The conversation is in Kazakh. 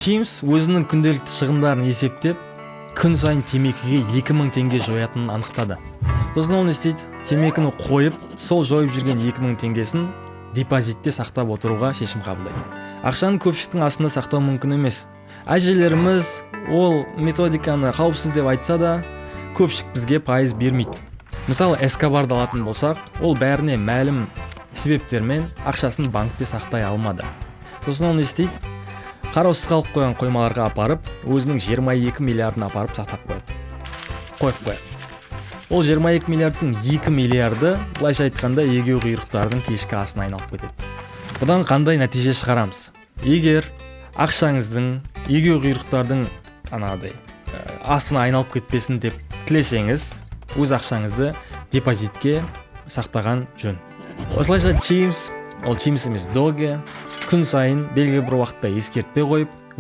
Джеймс өзінің күнделікті шығындарын есептеп, күн сайын темекіге 2000 теңге жоятынын анықтады. Сосын ол не істейді? Темекіні қойып, сол жойып жүрген 2000 теңгесін депозитте сақтап отыруға шешім қабылдайды. Ақшаны көпшіліктің астында сақтау мүмкін емес. Әжелеріміз ол методиканы қауіпсіз деп айтса да, көпшілік бізге пайыз бермейді. Мысалы, Эскобарды алатын болсақ, ол бәріне мәлім себептермен ақшасын банкте сақтай алмады. Сосын ол не істейді? Қараусыз қалып қойған қоймаларға апарып, өзінің 22 миллиардын апарып сақтап қойып. Ол 22 миллиардтың 2 миллиарды, былайша айтқанда, егеу құйрықтардың кешкі асына айналып кетеді. Бұдан қандай нәтиже шығарамыз? Егер ақшаңыздың егеу құйрықтардың асына айналып кетпесін деп тілесеңіз, өз ақшаңызды депозитке сақтаған жөн. Осылайша Джеймс, ол Джеймс емес Доге, күн сайын белгілі бір уақытта ескертпе қойып,